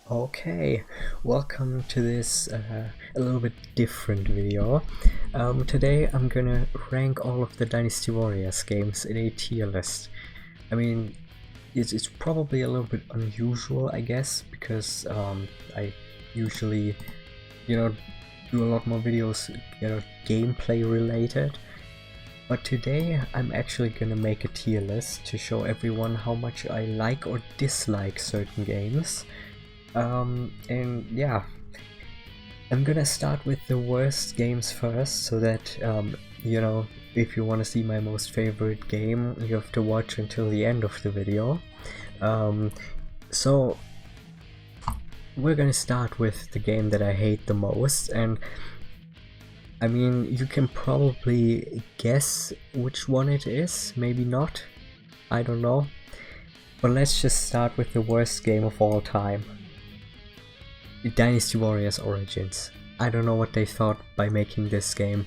Okay, welcome to this a little bit different video. Today I'm gonna rank all of the Dynasty Warriors games in a tier list. I mean, it's probably a little bit unusual, I guess, because I usually, do a lot more videos, gameplay related. But today I'm actually gonna make a tier list to show everyone how much I like or dislike certain games. And yeah, I'm gonna start with the worst games first, so that, if you want to see my most favorite game, you have to watch until the end of the video. So we're gonna start with the game that I hate the most, and I mean, you can probably guess which one it is, maybe not, I don't know. But let's just start with the worst game of all time. Dynasty Warriors Origins. I don't know what they thought by making this game.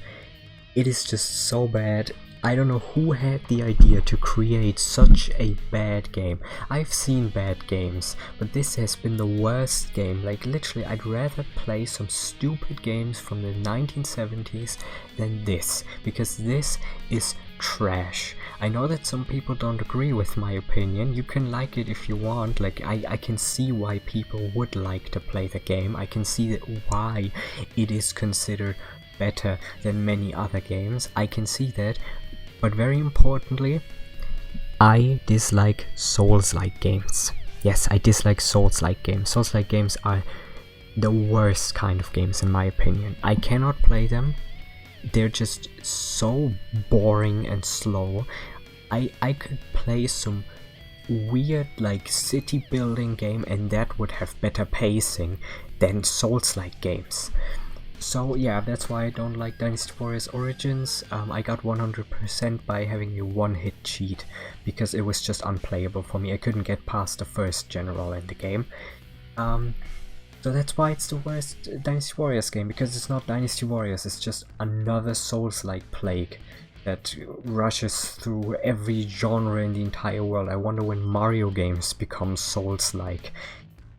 It is just so bad. I don't know who had the idea to create such a bad game. I've seen bad games, but this has been the worst game. Like, literally, I'd rather play some stupid games from the 1970s than this, because this is trash. I know that some people don't agree with my opinion. You can like it if you want. Like, I can see why people would like to play the game. I can see that why it is considered better than many other games. I can see that. But very importantly, I dislike Souls-like games. Yes, I dislike Souls-like games. Souls-like games are the worst kind of games in my opinion. I cannot play them. They're just so boring and slow. I could play some weird like city building game and that would have better pacing than Souls-like games. So yeah, that's why I don't like Dynasty Warriors Origins. I got 100% by having a one-hit cheat, because it was just unplayable for me. I couldn't get past the first general in the game. So that's why it's the worst Dynasty Warriors game, because it's not Dynasty Warriors, it's just another Souls-like plague that rushes through every genre in the entire world. I wonder when Mario games become Souls-like.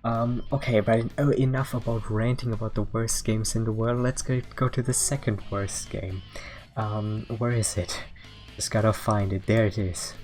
Okay, but enough about ranting about the worst games in the world. Let's go to the second worst game. Where is it? Just gotta find it. There it is.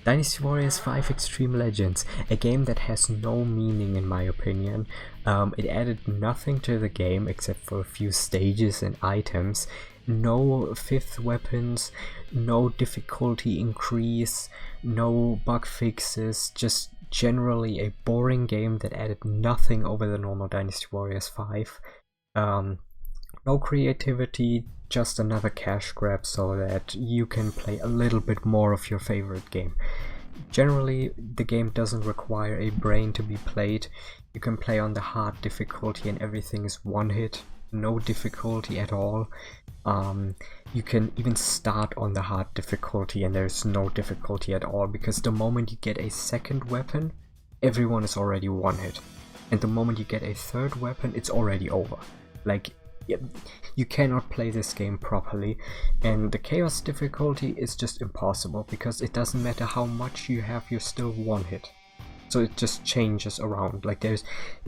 Dynasty Warriors 5 Extreme Legends, a game that has no meaning in my opinion. It added nothing to the game except for a few stages and items. No fifth weapons, no difficulty increase, no bug fixes, just generally a boring game that added nothing over the normal Dynasty Warriors 5. No creativity, just another cash grab so that you can play a little bit more of your favorite game. Generally, the game doesn't require a brain to be played. You can play on the hard difficulty and everything is one hit, no difficulty at all. You can even start on the hard difficulty and there's no difficulty at all, because the moment you get a second weapon, everyone is already one hit, and the moment you get a third weapon, it's already over. Like, you cannot play this game properly, and the chaos difficulty is just impossible, because it doesn't matter how much you have, you're still one hit. So it just changes around. Like, it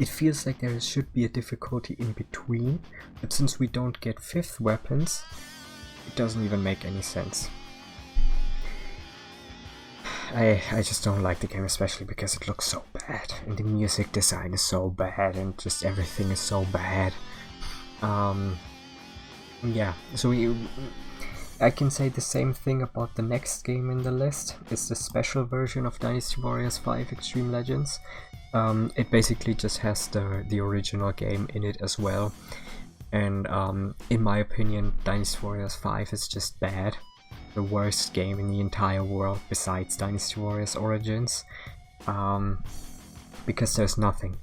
feels like there should be a difficulty in between, but since we don't get fifth weapons, it doesn't even make any sense. I just don't like the game, especially because it looks so bad, and the music design is so bad, and just everything is so bad. Yeah, so I can say the same thing about the next game in the list. It's the special version of Dynasty Warriors 5 Extreme Legends. It basically just has the original game in it as well. And in my opinion, Dynasty Warriors 5 is just bad. The worst game in the entire world besides Dynasty Warriors Origins. Because there's nothing.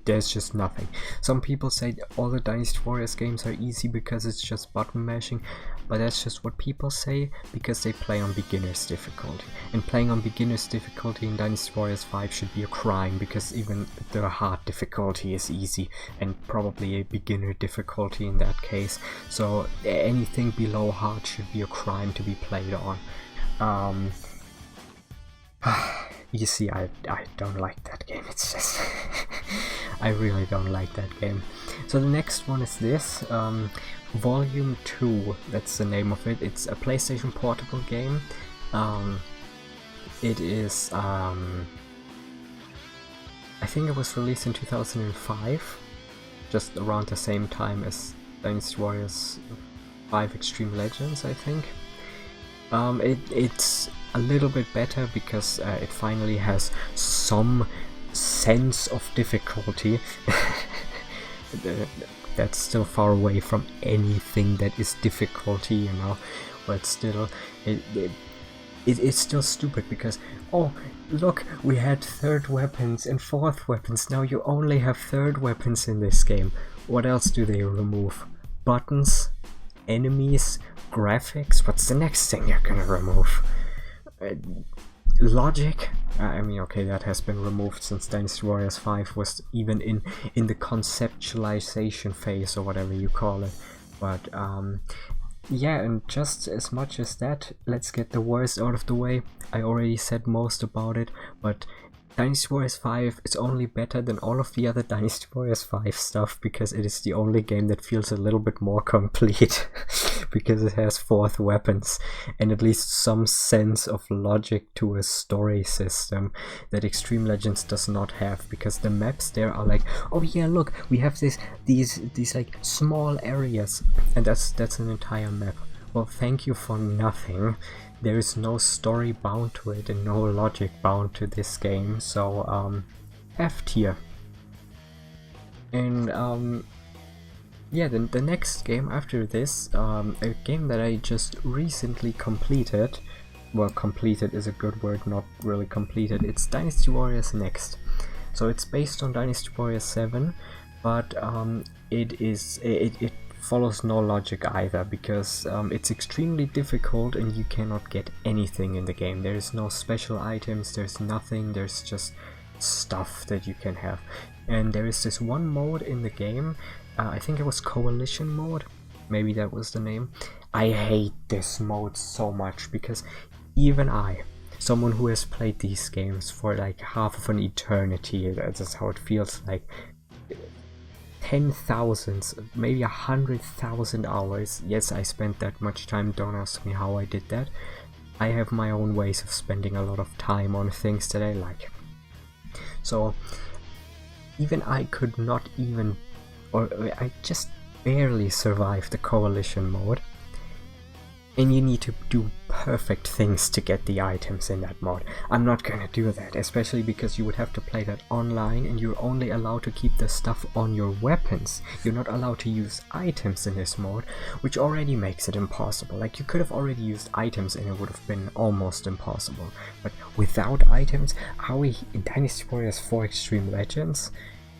There's just nothing. Some people say all the Dynasty Warriors games are easy because it's just button mashing, but that's just what people say because they play on beginner's difficulty. And playing on beginner's difficulty in Dynasty Warriors 5 should be a crime, because even the hard difficulty is easy, and probably a beginner difficulty in that case. So anything below hard should be a crime to be played on. You see, I don't like that game. It's just I really don't like that game. So the next one is this, Volume 2, that's the name of it. It's a PlayStation Portable game. It is, I think it was released in 2005, just around the same time as Dynasty Warriors 5 Extreme Legends, I think. It's a little bit better because it finally has some sense of difficulty. That's still far away from anything that is difficulty, you know, but still, it's still stupid because, oh, look, we had third weapons and fourth weapons, now you only have third weapons in this game. What else do they remove? Buttons? Enemies? Graphics? What's the next thing you're gonna remove? Logic? I mean, okay, that has been removed since Dynasty Warriors 5 was even in the conceptualization phase, or whatever you call it. But yeah, and just as much as that, let's get the worst out of the way. I already said most about it, but Dynasty Warriors 5 is only better than all of the other Dynasty Warriors 5 stuff because it is the only game that feels a little bit more complete because it has fourth weapons and at least some sense of logic to a story system that Extreme Legends does not have, because the maps there are like, oh yeah, look, we have these like small areas and that's an entire map. Well, thank you for nothing. There is no story bound to it and no logic bound to this game, so F tier. And yeah, then the next game after this, a game that I just recently completed. Well, completed is a good word, not really completed. It's Dynasty Warriors Next. So it's based on Dynasty Warriors 7, but it follows no logic either, because it's extremely difficult and you cannot get anything in the game. There is no special items, there's nothing, there's just stuff that you can have. And there is this one mode in the game, I think it was Coalition mode, maybe that was the name. I hate this mode so much because even I, someone who has played these games for like half of an eternity, that's how it feels like, 10,000, maybe 100,000 hours. Yes, I spent that much time, don't ask me how I did that. I have my own ways of spending a lot of time on things that I like. So even I could not even, or I just barely survived the Coalition mode. And you need to do perfect things to get the items in that mod. I'm not gonna do that, especially because you would have to play that online and you're only allowed to keep the stuff on your weapons. You're not allowed to use items in this mode, which already makes it impossible. Like, you could have already used items and it would have been almost impossible. But without items, are we in Dynasty Warriors 4 Extreme Legends?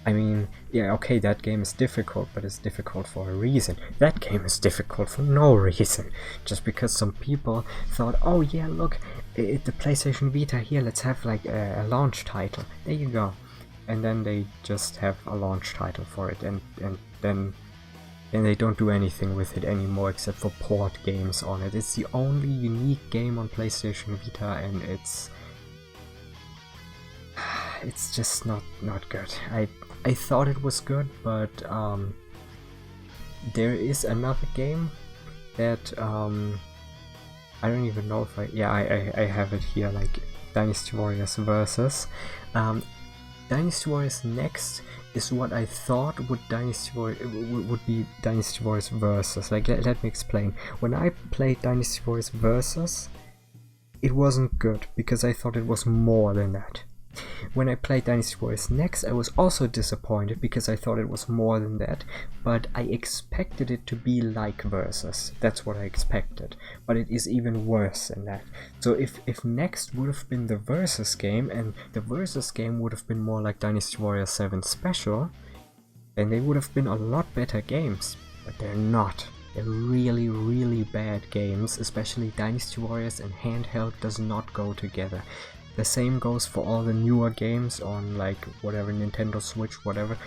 I mean, yeah, okay, that game is difficult, but it's difficult for a reason. That game is difficult for no reason. Just because some people thought, oh yeah, look, the PlayStation Vita, here, let's have like a launch title. There you go. And then they just have a launch title for it, and then they don't do anything with it anymore except for port games on it. It's the only unique game on PlayStation Vita, and it's just not good. I thought it was good, but there is another game that I don't even know if I have it here, like Dynasty Warriors Versus. Dynasty Warriors Next is what I thought would be Dynasty Warriors Versus. Like, let me explain. When I played Dynasty Warriors Versus, it wasn't good because I thought it was more than that. When I played Dynasty Warriors Next, I was also disappointed because I thought it was more than that, but I expected it to be like Versus. That's what I expected, but it is even worse than that. So if Next would have been the Versus game, and the Versus game would have been more like Dynasty Warriors 7 Special, then they would have been a lot better games, but they're not. They're really, really bad games, especially Dynasty Warriors and handheld does not go together. The same goes for all the newer games on, like, whatever, Nintendo Switch, whatever.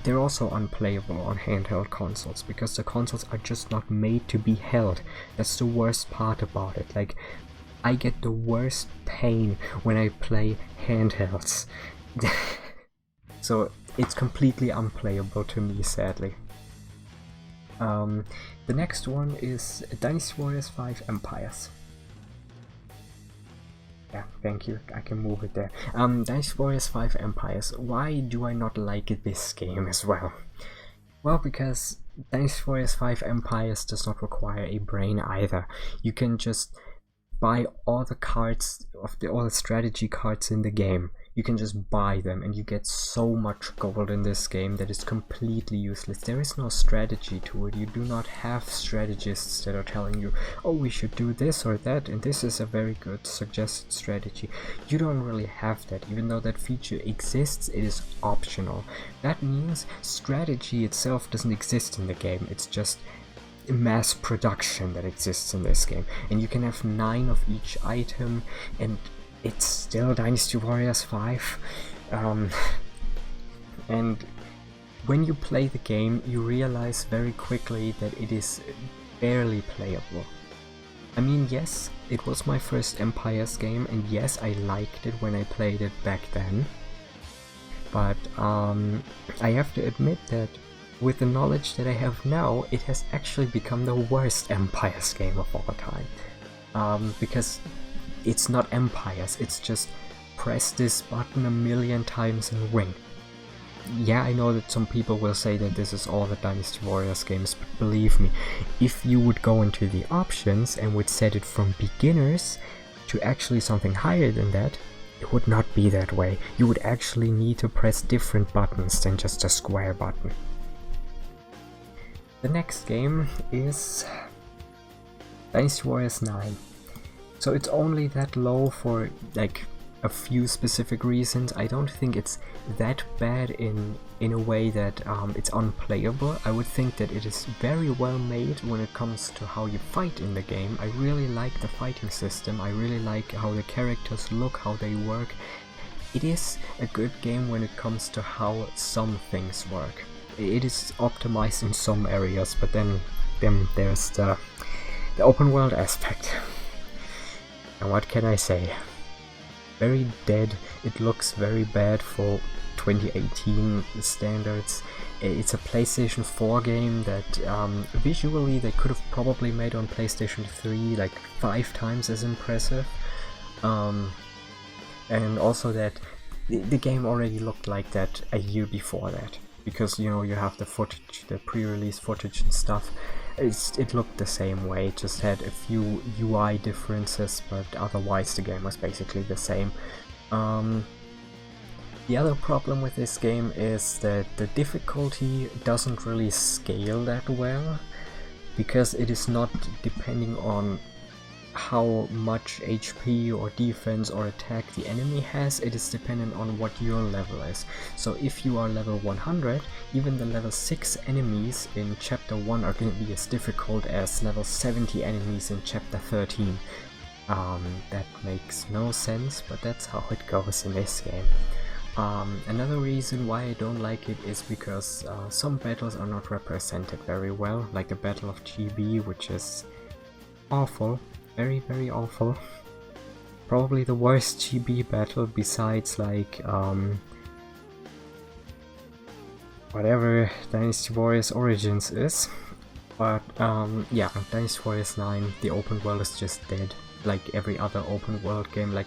They're also unplayable on handheld consoles because the consoles are just not made to be held. That's the worst part about it. Like, I get the worst pain when I play handhelds. So it's completely unplayable to me, sadly. The next one is Dynasty Warriors 5 Empires. Yeah, thank you, I can move it there. Dynasty Warriors 5 Empires. Why do I not like this game as well? Well, because Dynasty Warriors 5 Empires does not require a brain either. You can just buy all the cards of all the strategy cards in the game. You can just buy them and you get so much gold in this game that is completely useless. There is no strategy to it. You do not have strategists that are telling you, oh, we should do this or that, and this is a very good suggested strategy. You don't really have that. Even though that feature exists, it is optional. That means strategy itself doesn't exist in the game. It's just mass production that exists in this game, and you can have 9 of each item, and it's still Dynasty Warriors 5. And when you play the game, you realize very quickly that it is barely playable. I mean, yes, it was my first Empires game, and yes, I liked it when I played it back then, but I have to admit that with the knowledge that I have now, it has actually become the worst Empires game of all time. Because it's not Empires, it's just press this button a million times and win. Yeah, I know that some people will say that this is all the Dynasty Warriors games, but believe me, if you would go into the options and would set it from beginners to actually something higher than that, it would not be that way. You would actually need to press different buttons than just a square button. The next game is Dynasty Warriors 9. So it's only that low for like a few specific reasons. I don't think it's that bad in a way that it's unplayable. I would think that it is very well made when it comes to how you fight in the game. I really like the fighting system. I really like how the characters look, how they work. It is a good game when it comes to how some things work. It is optimized in some areas, but then there's the open world aspect. And what can I say? Very dead. It looks very bad for 2018 standards. It's a PlayStation 4 game that visually they could have probably made on PlayStation 3 like 5 times as impressive. And also that the game already looked like that a year before that. Because, you know, you have the footage, the pre-release footage and stuff. It looked the same way, it just had a few UI differences, but otherwise the game was basically the same. The other problem with this game is that the difficulty doesn't really scale that well, because it is not depending on how much HP or defense or attack the enemy has, it is dependent on what your level is. So if you are level 100, even the level 6 enemies in chapter 1 are going to be as difficult as level 70 enemies in chapter 13. That makes no sense, but that's how it goes in this game. Another reason why I don't like it is because some battles are not represented very well, like the Battle of GB, which is awful. Very, very awful. Probably the worst GB battle besides like whatever Dynasty Warriors Origins is. But yeah, Dynasty Warriors 9, the open world is just dead. Like every other open world game. Like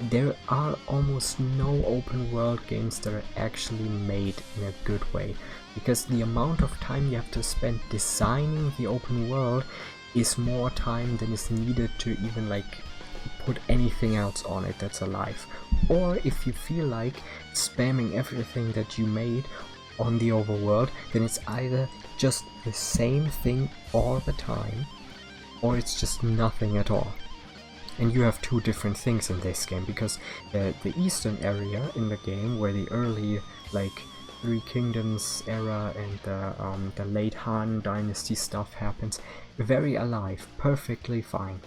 there are almost no open world games that are actually made in a good way. Because the amount of time you have to spend designing the open world is more time than is needed to even like put anything else on it that's alive. Or if you feel like spamming everything that you made on the overworld, then it's either just the same thing all the time, or it's just nothing at all. And you have two different things in this game, because the eastern area in the game, where the early like Three Kingdoms era and the late Han Dynasty stuff happens, very alive, perfectly fine.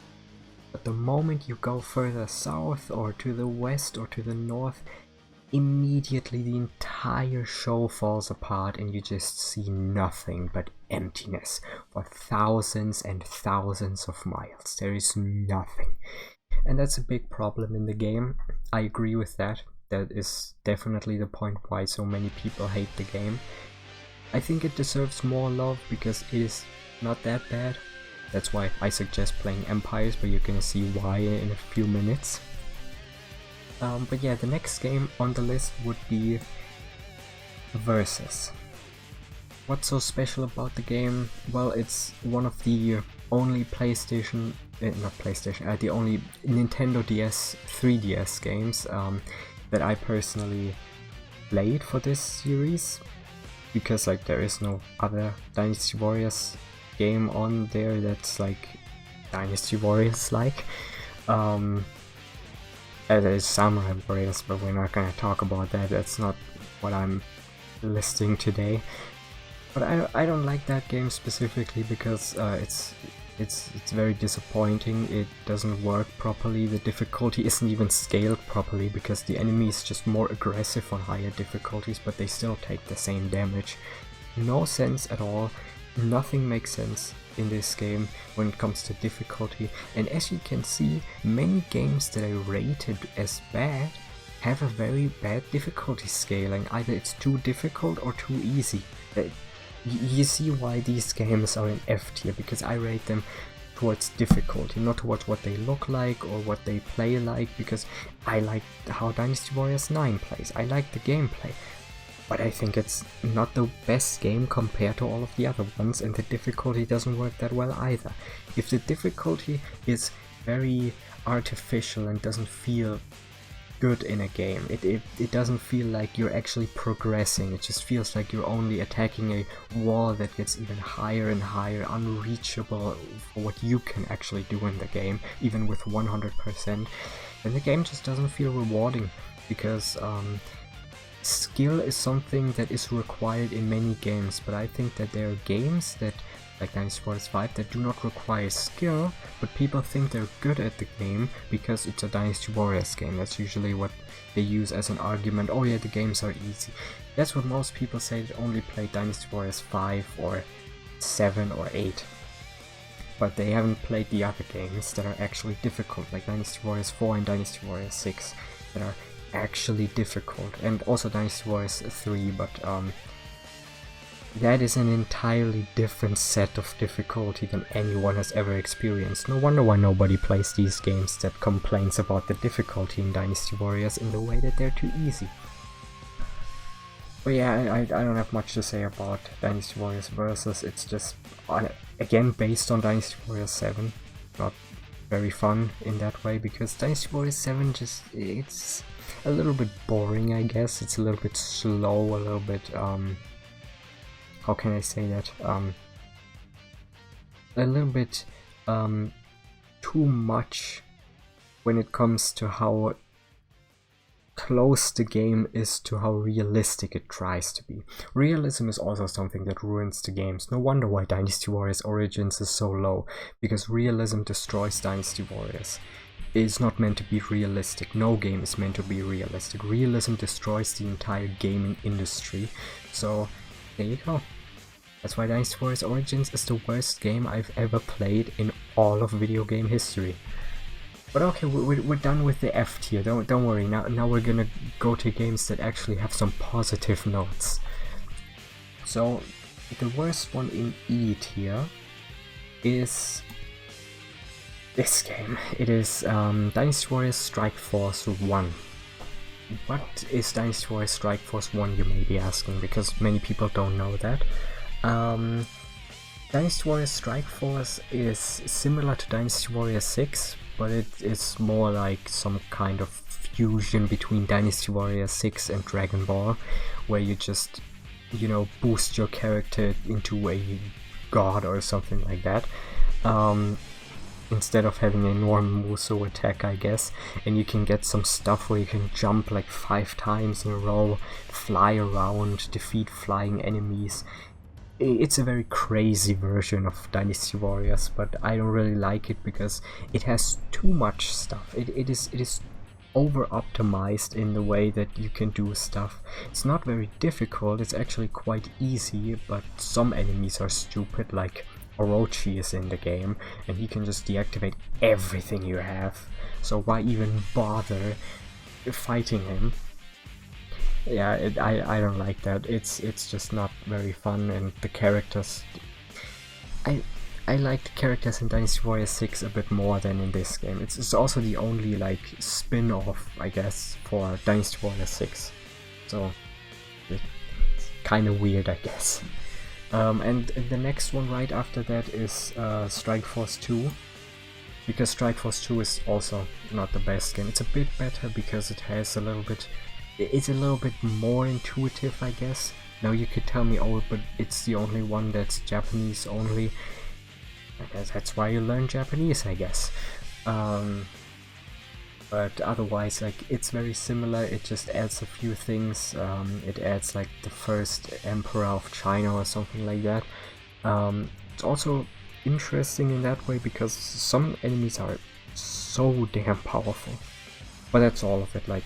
But the moment you go further south or to the west or to the north, immediately the entire show falls apart and you just see nothing but emptiness for thousands and thousands of miles. There is nothing. And that's a big problem in the game. I agree with that. that is definitely the point why so many people hate the game. I think it deserves more love because it is not that bad. That's why I suggest playing Empires, but you're gonna see why in a few minutes. But yeah, the next game on the list would be Versus. What's so special about the game? Well, it's one of the only the only Nintendo DS 3DS games that I personally played for this series, because like there is no other Dynasty Warriors game on there that's like Dynasty Warriors like. There's Samurai Warriors, but we're not gonna talk about that. That's not what I'm listing today. But I don't like that game specifically because it's very disappointing. It doesn't work properly. The difficulty isn't even scaled properly because the enemy is just more aggressive on higher difficulties, but they still take the same damage. No sense at all. Nothing makes sense in this game when it comes to difficulty. And as you can see, many games that I rated as bad have a very bad difficulty scaling. Either it's too difficult or too easy. You see why these games are in F tier, because I rate them towards difficulty, not towards what they look like or what they play like, because I like how Dynasty Warriors 9 plays, I like the gameplay, but I think it's not the best game compared to all of the other ones, and the difficulty doesn't work that well either. If the difficulty is very artificial and doesn't feel good in a game, it doesn't feel like you're actually progressing. It just feels like you're only attacking a wall that gets even higher and higher, unreachable for what you can actually do in the game, even with 100%. And the game just doesn't feel rewarding, because skill is something that is required in many games, but I think that there are games that, like Dynasty Warriors 5, that do not require skill, but people think they're good at the game because it's a Dynasty Warriors game. That's usually what they use as an argument. Oh yeah, the games are easy. That's what most people say that only play Dynasty Warriors 5 or 7 or 8. But they haven't played the other games that are actually difficult, like Dynasty Warriors 4 and Dynasty Warriors 6, that are actually difficult. And also Dynasty Warriors 3, but that is an entirely different set of difficulty than anyone has ever experienced. No wonder why nobody plays these games that complains about the difficulty in Dynasty Warriors in the way that they're too easy. But yeah, I don't have much to say about Dynasty Warriors Versus. It's just, again, based on Dynasty Warriors 7. Not very fun in that way, because Dynasty Warriors 7 just, it's a little bit boring, I guess. It's a little bit slow, a little bit, how can I say that? A little bit too much when it comes to how close the game is to how realistic it tries to be. Realism is also something that ruins the games. No wonder why Dynasty Warriors Origins is so low, because realism destroys Dynasty Warriors. It is not meant to be realistic. No game is meant to be realistic. Realism destroys the entire gaming industry. So there you go. That's why Dynasty Warriors Origins is the worst game I've ever played in all of video game history. But okay, we're done with the F tier, don't worry, now we're gonna go to games that actually have some positive notes. So, the worst one in E tier is this game. It is Dynasty Warriors Strike Force 1. What is Dynasty Warriors Strike Force 1, you may be asking, because many people don't know that. Dynasty Warriors Strike Force is similar to Dynasty Warriors 6, but it is more like some kind of fusion between Dynasty Warriors 6 and Dragon Ball, where you just, you know, boost your character into a god or something like that, instead of having a normal Muso attack, I guess. And you can get some stuff where you can jump like 5 times in a row, fly around, defeat flying enemies. It's a very crazy version of Dynasty Warriors, but I don't really like it because it has too much stuff. It is over optimized in the way that you can do stuff. It's not very difficult, it's actually quite easy, but some enemies are stupid, like Orochi is in the game and he can just deactivate everything you have, so why even bother fighting him? Yeah, I don't like that. It's just not very fun, and the characters. I I like the characters in Dynasty Warriors 6 a bit more than in this game. It's also the only like spin-off, I guess, for Dynasty Warriors 6. So it's kind of weird, I guess. And the next one right after that is Strike Force 2. Because Strike Force 2 is also not the best game. It's a bit better because it has a little bit... It's a little bit more intuitive, I guess. Now you could tell me, oh, but it's the only one that's Japanese only. I guess that's why you learn Japanese, I guess. But otherwise, like, it's very similar. It just adds a few things. It adds like the first emperor of China or something like that. It's also interesting in that way because some enemies are so damn powerful. But that's all of it. Like,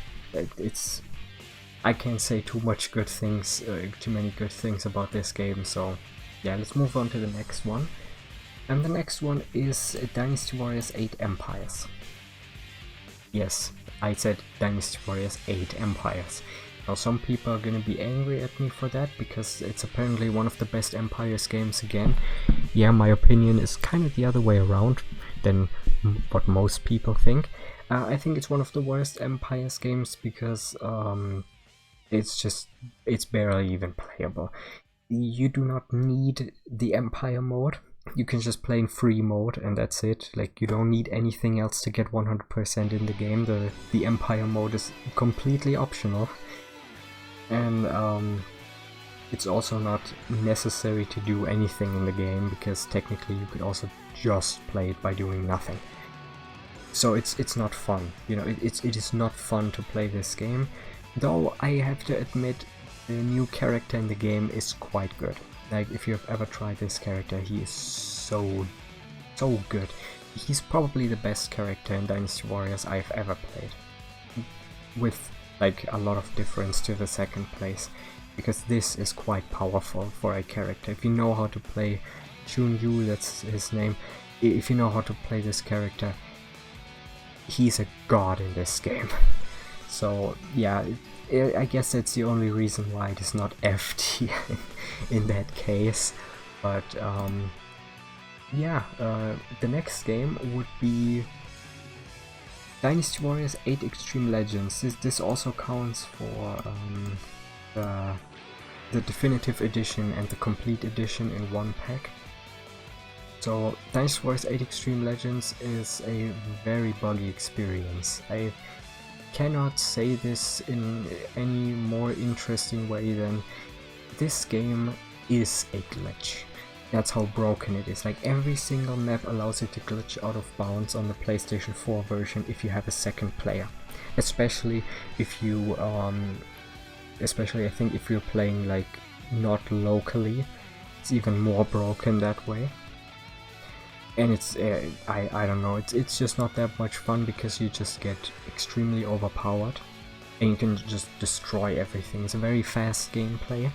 it's... I can't say too many good things about this game, so yeah, let's move on to the next one. And the next one is Dynasty Warriors 8 Empires. Yes, I said Dynasty Warriors 8 Empires. Now some people are gonna be angry at me for that, because it's apparently one of the best Empires games again. Yeah, my opinion is kind of the other way around than what most people think. I think it's one of the worst Empires games because it's barely even playable. You do not need the Empire mode. You can just play in free mode and that's it. Like, you don't need anything else to get 100% in the game. The Empire mode is completely optional. And it's also not necessary to do anything in the game, because technically you could also just play it by doing nothing. So it's not fun. You know, it is not fun to play this game. Though I have to admit, the new character in the game is quite good. Like, if you have ever tried this character, he is so good. He's probably the best character in Dynasty Warriors I've ever played. With like a lot of difference to the second place. Because this is quite powerful for a character. If you know how to play Chun Yu, that's his name. If you know how to play this character, he's a god in this game. So yeah, I guess that's the only reason why it is not F tier in that case. But yeah, the next game would be Dynasty Warriors 8 Extreme Legends. This also counts for the definitive edition and the complete edition in one pack. So Dynasty Warriors 8 Extreme Legends is a very buggy experience. I cannot say this in any more interesting way than this game is a glitch. That's how broken it is. Like, every single map allows it to glitch out of bounds on the PlayStation 4 version if you have a second player. Especially if you, especially I think if you're playing like not locally, it's even more broken that way. And it's, I don't know, it's just not that much fun because you just get extremely overpowered and you can just destroy everything. It's a very fast gameplay,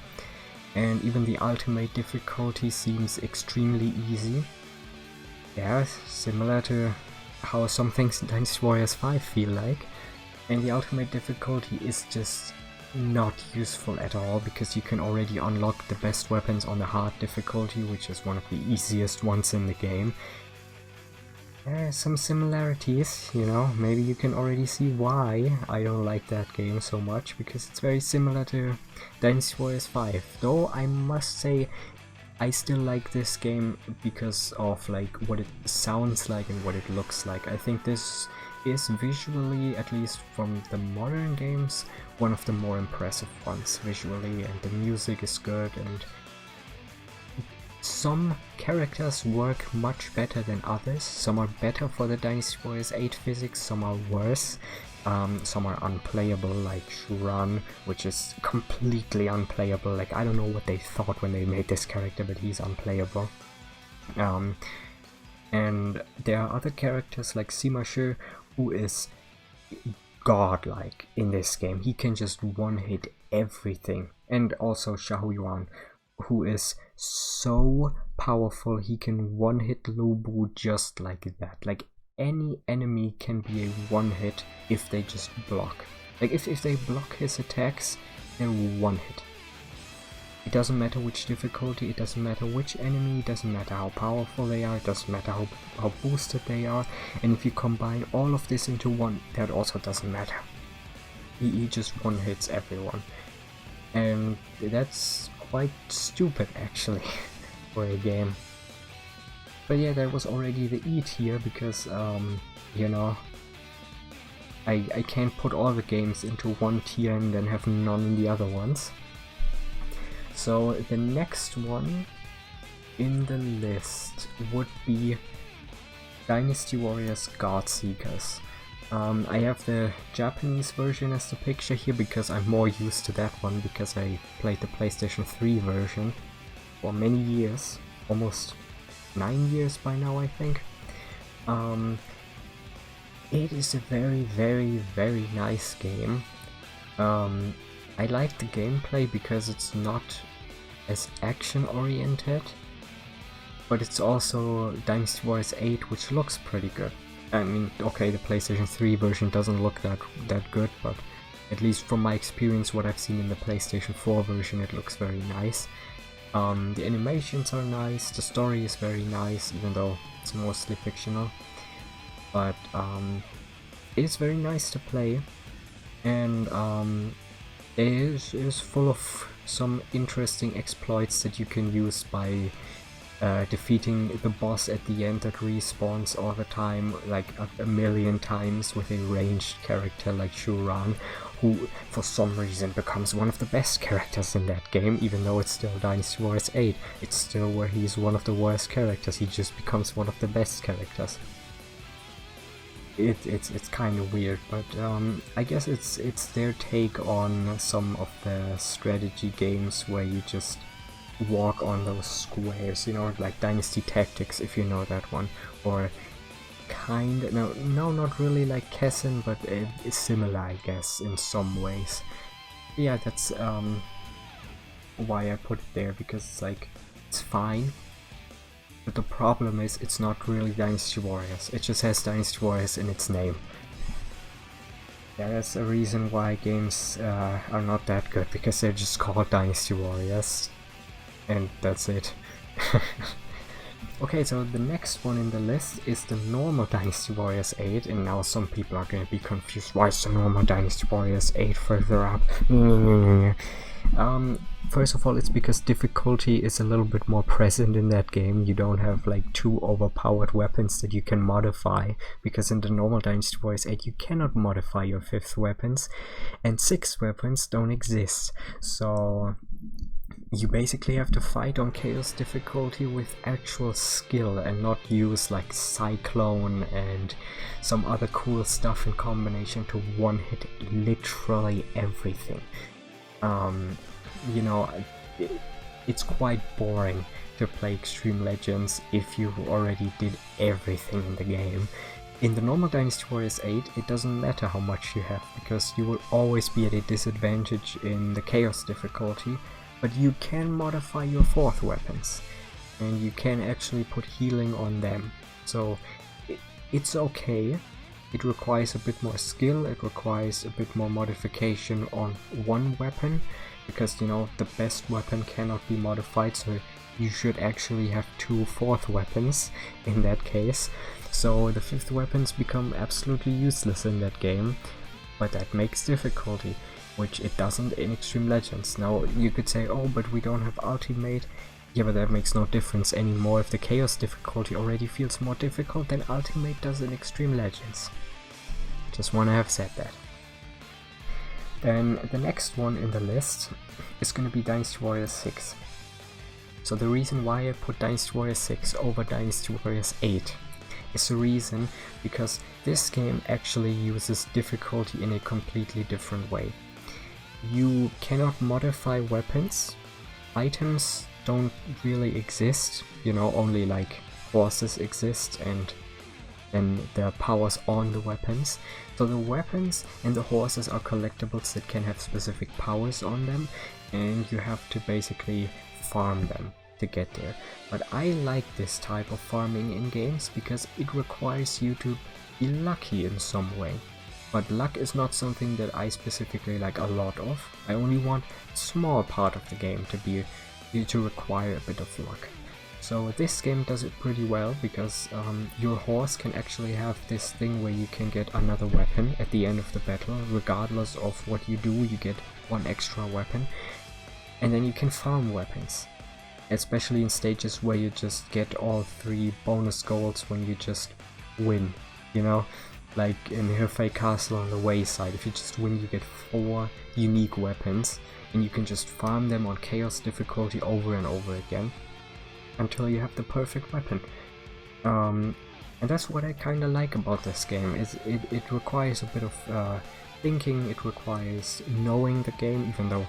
and even the ultimate difficulty seems extremely easy. Yeah, similar to how some things in Dynasty Warriors 5 feel like. And the ultimate difficulty is just not useful at all, because you can already unlock the best weapons on the hard difficulty, which is one of the easiest ones in the game. There are some similarities, you know, maybe you can already see why I don't like that game so much, because it's very similar to Dynasty Warriors 5. Though I must say, I still like this game because of like what it sounds like and what it looks like. I think this is visually, at least from the modern games, one of the more impressive ones visually, and the music is good, and some characters work much better than others. Some are better for the Dynasty Warriors 8 physics, some are worse. Some are unplayable, like Shuran, which is completely unplayable. Like, I don't know what they thought when they made this character, but he's unplayable. And there are other characters like Sima Shi, who is godlike in this game. He can just one-hit everything. And also Xiahou Yuan, who is so powerful, he can one-hit Lu Bu just like that. Like, any enemy can be a one-hit if they just block. Like, if they block his attacks, in one hit. It doesn't matter which difficulty, it doesn't matter which enemy, it doesn't matter how powerful they are, it doesn't matter how boosted they are, and if you combine all of this into one, that also doesn't matter. He just one hits everyone. And that's quite stupid actually for a game. But yeah, that was already the E tier because, you know, I can't put all the games into one tier and then have none in the other ones. So the next one in the list would be Dynasty Warriors Godseekers. I have the Japanese version as the picture here because I'm more used to that one because I played the PlayStation 3 version for many years, almost 9 years by now I think. It is a very, very, very nice game. I like the gameplay because it's not as action oriented, but it's also Dynasty Warriors 8, which looks pretty good. I mean, okay, the PlayStation 3 version doesn't look that good, but at least from my experience, what I've seen in the PlayStation 4 version, it looks very nice. The animations are nice, the story is very nice, even though it's mostly fictional. But it is very nice to play, and it is full of some interesting exploits that you can use by defeating the boss at the end that respawns all the time, like a million times, with a ranged character like Shuran, who for some reason becomes one of the best characters in that game, even though it's still Dynasty Warriors 8. It's still where he's one of the worst characters, he just becomes one of the best characters. It's kind of weird, but I guess it's their take on some of the strategy games where you just walk on those squares, you know, like Dynasty Tactics, if you know that one, or no, not really like Kessin, but it's similar, I guess, in some ways. Yeah, that's why I put it there, because it's like, it's fine. But the problem is, it's not really Dynasty Warriors, it just has Dynasty Warriors in its name. Yeah, that's a reason why games are not that good, because they're just called Dynasty Warriors. And that's it. Okay, so the next one in the list is the normal Dynasty Warriors 8, and now some people are going to be confused. Why is the normal Dynasty Warriors 8 further up? First of all, it's because difficulty is a little bit more present in that game. You don't have like 2 overpowered weapons that you can modify, because in the normal Dynasty Warriors 8 you cannot modify your 5th weapons, and 6 weapons don't exist. So you basically have to fight on chaos difficulty with actual skill and not use like Cyclone and some other cool stuff in combination to one-hit literally everything. You know, it's quite boring to play Extreme Legends if you already did everything in the game. In the normal Dynasty Warriors 8, it doesn't matter how much you have, because you will always be at a disadvantage in the chaos difficulty, but you can modify your 4th weapons, and you can actually put healing on them. So it's okay. It requires a bit more skill, it requires a bit more modification on one weapon, because, you know, the best weapon cannot be modified, so you should actually have 2 4th weapons in that case. So the 5th weapons become absolutely useless in that game, but that makes difficulty, which it doesn't in Extreme Legends. Now you could say, oh, but we don't have Ultimate. Yeah, but that makes no difference anymore if the chaos difficulty already feels more difficult than Ultimate does in Extreme Legends. Just wanna have said that. Then the next one in the list is gonna be Dynasty Warriors 6. So the reason why I put Dynasty Warriors 6 over Dynasty Warriors 8 is the reason because this game actually uses difficulty in a completely different way. You cannot modify weapons, items don't really exist, you know, only like horses exist and the powers on the weapons. So the weapons and the horses are collectibles that can have specific powers on them, and you have to basically farm them to get there. But I like this type of farming in games because it requires you to be lucky in some way. but luck is not something that I specifically like a lot of. I only want a small part of the game to require a bit of luck. So this game does it pretty well because your horse can actually have this thing where you can get another weapon at the end of the battle. Regardless of what you do, you get one extra weapon, and then you can farm weapons, especially in stages where you just get all 3 bonus golds when you just win, you know, like in Hirfei Castle on the Wayside. If you just win, you get 4 unique weapons, and you can just farm them on Chaos difficulty over and over again until you have the perfect weapon. And that's what I kind of like about this game. It requires a bit of thinking, it requires knowing the game, even though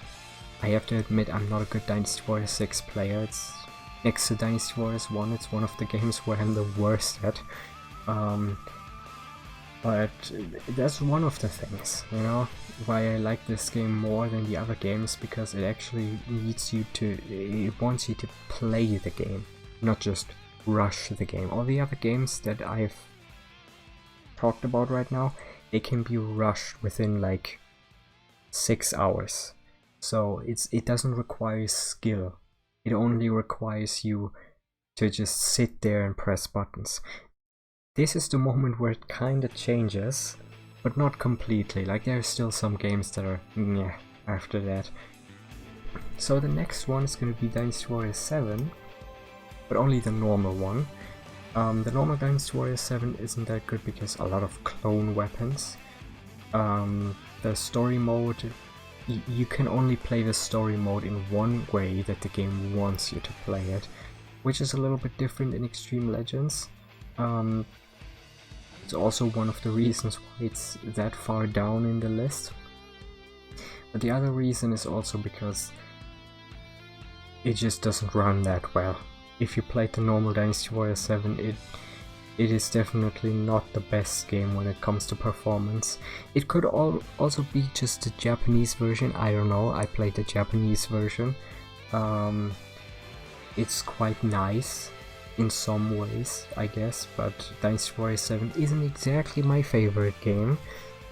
I have to admit I'm not a good Dynasty Warriors 6 player. It's next to Dynasty Warriors 1, it's one of the games where I'm the worst at. But that's one of the things, you know, why I like this game more than the other games, because it actually it wants you to play the game, not just rush the game. All the other games that I've talked about right now, they can be rushed within like 6 hours. So it doesn't require skill, it only requires you to just sit there and press buttons. This is the moment where it kinda changes, but not completely. Like, there are still some games that are meh after that. So the next one is gonna be Dynasty Warriors 7, but only the normal one. The normal Dynasty Warriors 7 isn't that good because a lot of clone weapons. The story mode, you can only play the story mode in one way that the game wants you to play it, which is a little bit different in Extreme Legends. It's also one of the reasons why it's that far down in the list. But the other reason is also because it just doesn't run that well. If you played the normal Dynasty Warriors 7, it is definitely not the best game when it comes to performance. It could also be just the Japanese version, I don't know, I played the Japanese version. It's quite nice in some ways, I guess, but Dynasty Warriors 7 isn't exactly my favorite game,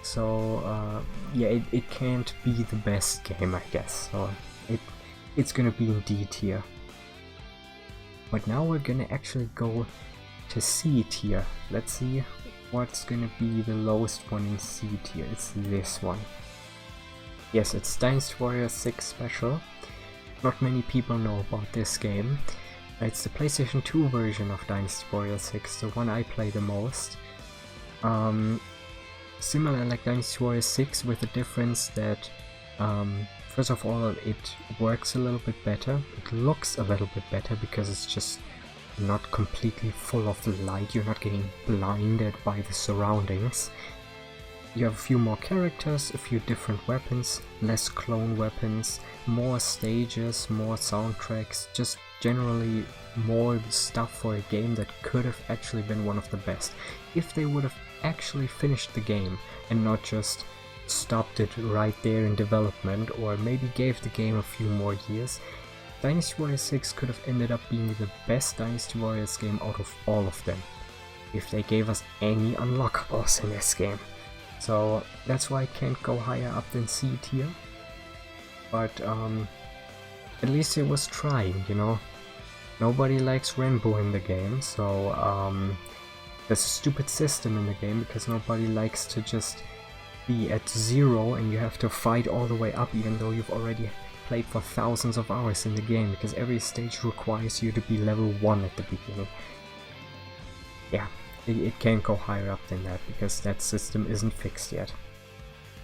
so yeah, it can't be the best game, I guess, so it's gonna be in D tier. But now we're gonna actually go to C tier. Let's see what's gonna be the lowest one in C tier. It's this one. Yes, it's Dynasty Warriors 6 Special. Not many people know about this game. It's the PlayStation 2 version of Dynasty Warriors 6, the one I play the most. Similar like Dynasty Warriors 6, with the difference that first of all, it works a little bit better. It looks a little bit better because it's just not completely full of light. You're not getting blinded by the surroundings. You have a few more characters, a few different weapons, less clone weapons, more stages, more soundtracks, just generally more stuff for a game that could have actually been one of the best if they would have actually finished the game and not just stopped it right there in development, or maybe gave the game a few more years. Dynasty Warriors 6 could have ended up being the best Dynasty Warriors game out of all of them if they gave us any unlockables in this game. So that's why it can't go higher up than C tier, but at least it was trying, you know. Nobody likes Rainbow in the game, so there's a stupid system in the game because nobody likes to just be at 0 and you have to fight all the way up, even though you've already played for thousands of hours in the game, because every stage requires you to be level 1 at the beginning. Yeah, it can't go higher up than that because that system isn't fixed yet.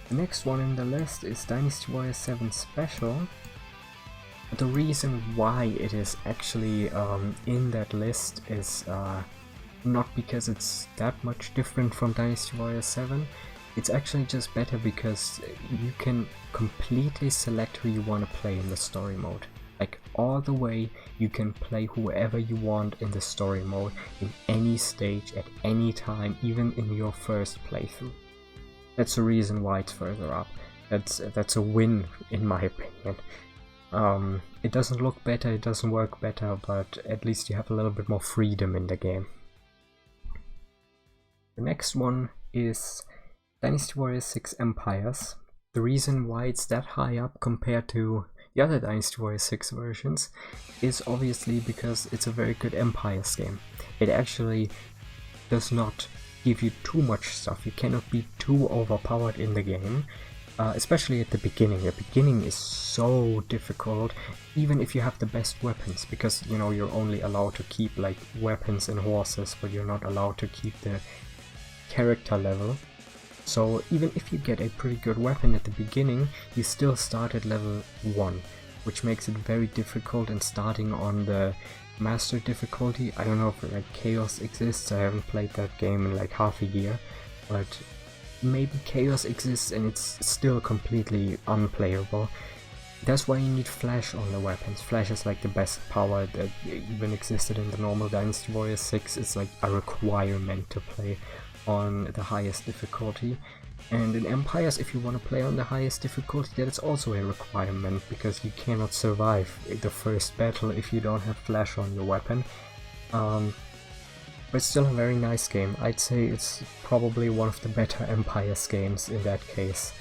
The next one in the list is Dynasty Warriors 7 Special. The reason why it is actually in that list is not because it's that much different from Dynasty Warriors 7. It's actually just better because you can completely select who you want to play in the story mode. Like, all the way, you can play whoever you want in the story mode, in any stage, at any time, even in your first playthrough. That's the reason why it's further up. That's a win, in my opinion. It doesn't look better, it doesn't work better, but at least you have a little bit more freedom in the game. The next one is Dynasty Warriors 6 Empires. The reason why it's that high up compared to the other Dynasty Warriors 6 versions is obviously because it's a very good Empires game. It actually does not give you too much stuff. You cannot be too overpowered in the game, especially at the beginning. The beginning is so difficult, even if you have the best weapons, because you know you're only allowed to keep like weapons and horses, but you're not allowed to keep the character level. So even if you get a pretty good weapon at the beginning, you still start at level 1, which makes it very difficult. And starting on the master difficulty, I don't know if like chaos exists, I haven't played that game in like half a year, but maybe chaos exists and it's still completely unplayable. That's why you need flash on the weapons. Flash is like the best power that even existed in the normal Dynasty Warriors 6. It's like a requirement to play on the highest difficulty. And in Empires, if you want to play on the highest difficulty, that is also a requirement, because you cannot survive the first battle if you don't have flash on your weapon. But it's still a very nice game. I'd say it's probably one of the better Empires games in that case.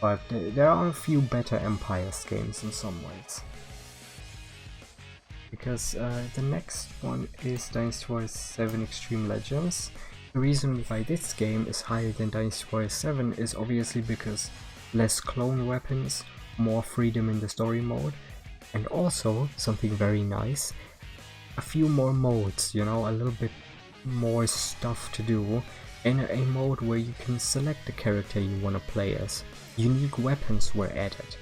But there are a few better Empires games in some ways. Because the next one is Dynasty Warriors 7 Extreme Legends. The reason why this game is higher than Dynasty Warriors 7 is obviously because less clone weapons, more freedom in the story mode, and also, something very nice, a few more modes, you know, a little bit more stuff to do, and a mode where you can select the character you want to play as. Unique weapons were added,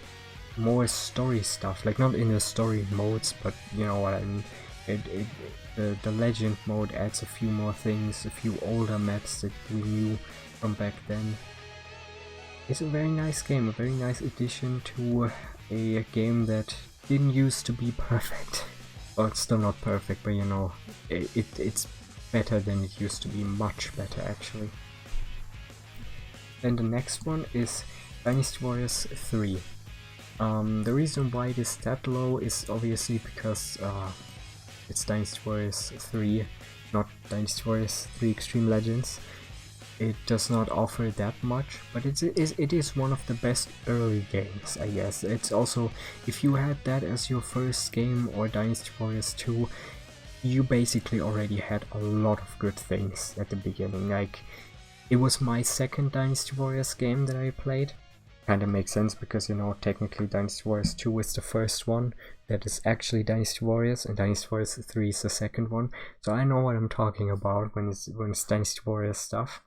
more story stuff, like not in the story modes, but you know what I mean. The legend mode adds a few more things, a few older maps that we knew from back then. It's a very nice game, a very nice addition to a game that didn't used to be perfect. Well, it's still not perfect, but you know, it's better than it used to be, much better actually. Then the next one is Dynasty Warriors 3. The reason why it is that low is obviously because it's Dynasty Warriors 3, not Dynasty Warriors 3 Extreme Legends. It does not offer that much, but it is one of the best early games, I guess. It's also, if you had that as your first game, or Dynasty Warriors 2, you basically already had a lot of good things at the beginning. Like, it was my second Dynasty Warriors game that I played. Kinda makes sense because, you know, technically Dynasty Warriors 2 is the first one that is actually Dynasty Warriors, and Dynasty Warriors 3 is the second one. So I know what I'm talking about when it's Dynasty Warriors stuff.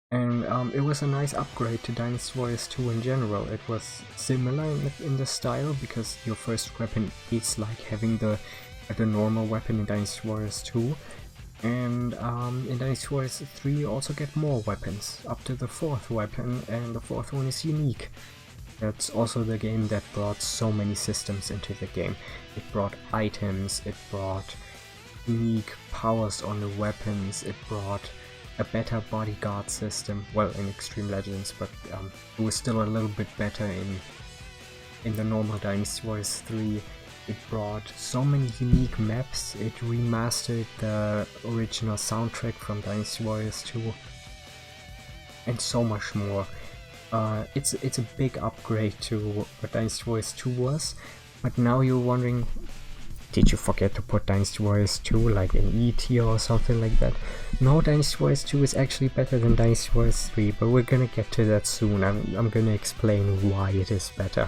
And it was a nice upgrade to Dynasty Warriors 2 in general. It was similar in the style, because your first weapon is like having the normal weapon in Dynasty Warriors 2. And in Dynasty Warriors 3 you also get more weapons, up to the 4th weapon, and the 4th one is unique. That's also the game that brought so many systems into the game. It brought items, it brought unique powers on the weapons, it brought a better bodyguard system, well, in Extreme Legends, but it was still a little bit better in the normal Dynasty Warriors 3. It brought so many unique maps, it remastered the original soundtrack from Dynasty Warriors 2, and so much more. It's a big upgrade to what Dynasty Warriors 2 was, but now you're wondering, did you forget to put Dynasty Warriors 2 like in E tier or something like that? No, Dynasty Warriors 2 is actually better than Dynasty Warriors 3, but we're gonna get to that soon. I'm gonna explain why it is better.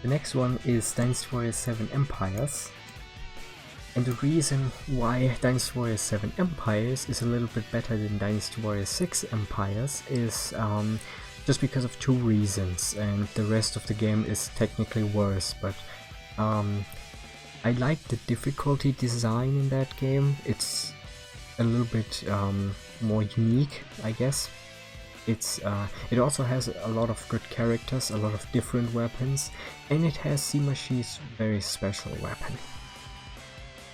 The next one is Dynasty Warriors 7 Empires, and the reason why Dynasty Warriors 7 Empires is a little bit better than Dynasty Warriors 6 Empires is just because of two reasons, and the rest of the game is technically worse, but I like the difficulty design in that game. It's a little bit more unique, I guess. It also has a lot of good characters, a lot of different weapons, and it has Simashi's very special weapon.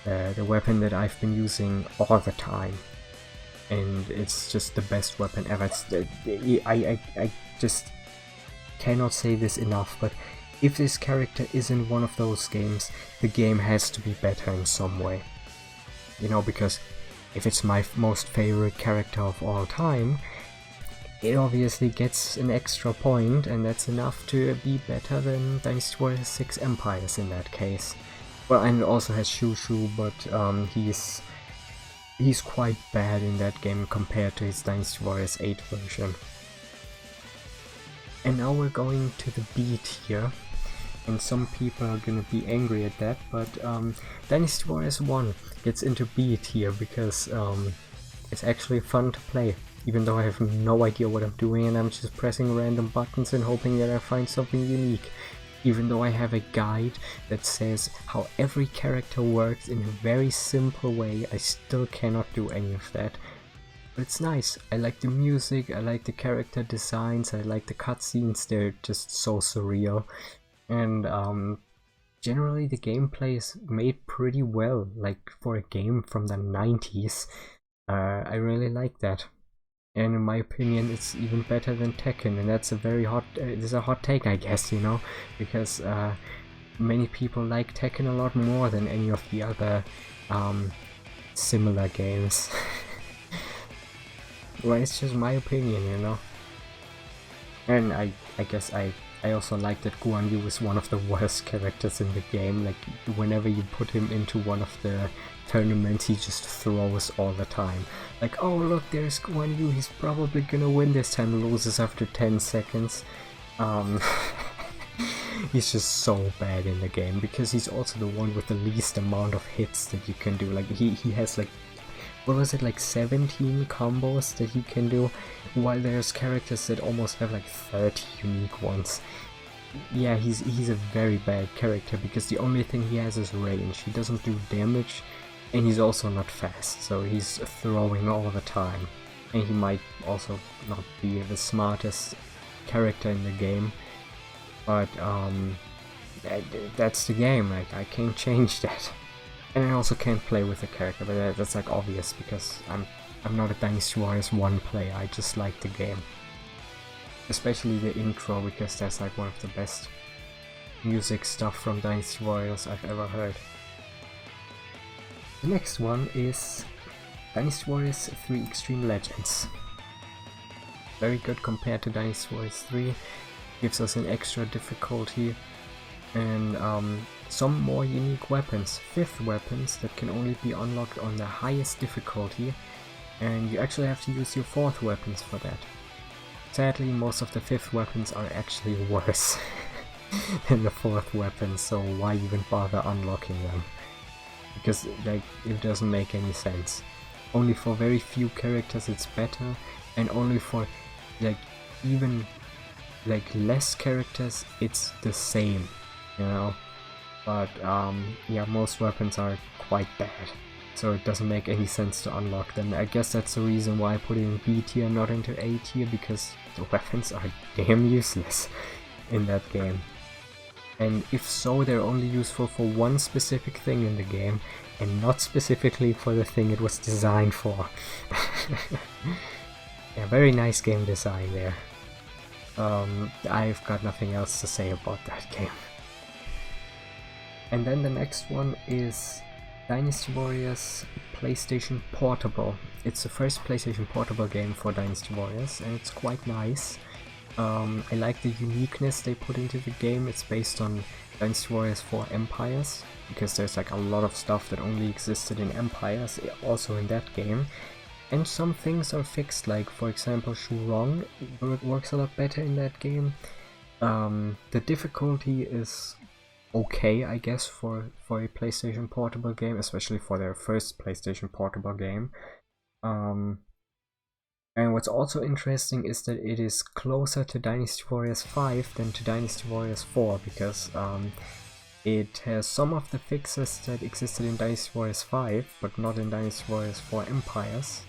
The weapon that I've been using all the time, and it's just the best weapon ever. I just cannot say this enough, but if this character is in one of those games, the game has to be better in some way. You know, because if it's my most favorite character of all time, it obviously gets an extra point, and that's enough to be better than Dynasty Warriors 6 Empires in that case. Well, and it also has Shushu, but he's quite bad in that game compared to his Dynasty Warriors 8 version. And now we're going to the B tier, and some people are gonna be angry at that, but Dynasty Warriors 1 gets into B tier because it's actually fun to play, even though I have no idea what I'm doing and I'm just pressing random buttons and hoping that I find something unique. Even though I have a guide that says how every character works in a very simple way, I still cannot do any of that. But it's nice. I like the music, I like the character designs, I like the cutscenes, they're just so surreal. And generally the gameplay is made pretty well, like for a game from the 90s. I really like that. And in my opinion, it's even better than Tekken, and that's a very hot, it's a hot take, I guess, you know, because many people like Tekken a lot more than any of the other similar games. Well, it's just my opinion, you know. And I guess I also like that Guan Yu is one of the worst characters in the game. Like, whenever you put him into one of the tournaments, he just throws all the time. Like, oh look, there's Guan Yu, he's probably gonna win this time, loses after 10 seconds. He's just so bad in the game, because he's also the one with the least amount of hits that you can do. Like, he has like, what was it, like 17 combos that he can do, while there's characters that almost have like 30 unique ones. Yeah, he's a very bad character, because the only thing he has is range. He doesn't do damage, and he's also not fast, so he's throwing all the time. And he might also not be the smartest character in the game, but that's the game. Like, I can't change that. And I also can't play with the character, but that's like obvious, because I'm not a Dynasty Warriors 1 player. I just like the game, especially the intro, because that's like one of the best music stuff from Dynasty Warriors I've ever heard. The next one is Dynasty Warriors 3 Extreme Legends. Very good compared to Dynasty Warriors 3, gives us an extra difficulty, and some more unique weapons, 5th weapons that can only be unlocked on the highest difficulty, and you actually have to use your 4th weapons for that. Sadly, most of the 5th weapons are actually worse than the 4th weapon, so why even bother unlocking them? Because like, it doesn't make any sense. Only for very few characters it's better, and only for like even like less characters it's the same, you know. But yeah, most weapons are quite bad, so it doesn't make any sense to unlock them. I guess that's the reason why I put it in B tier, not into A tier, because the weapons are damn useless in that game. And if so, they're only useful for one specific thing in the game, and not specifically for the thing it was designed for. Yeah, very nice game design there. I've got nothing else to say about that game. And then the next one is Dynasty Warriors PlayStation Portable. It's the first PlayStation Portable game for Dynasty Warriors, and it's quite nice. I like the uniqueness they put into the game. It's based on Dynasty Warriors 4 Empires, because there's like a lot of stuff that only existed in Empires, also in that game. And some things are fixed, like for example Shurong works a lot better in that game. The difficulty is okay, I guess, for a PlayStation Portable game, especially for their first PlayStation Portable game. And what's also interesting is that it is closer to Dynasty Warriors 5 than to Dynasty Warriors 4, because it has some of the fixes that existed in Dynasty Warriors 5, but not in Dynasty Warriors 4 Empires.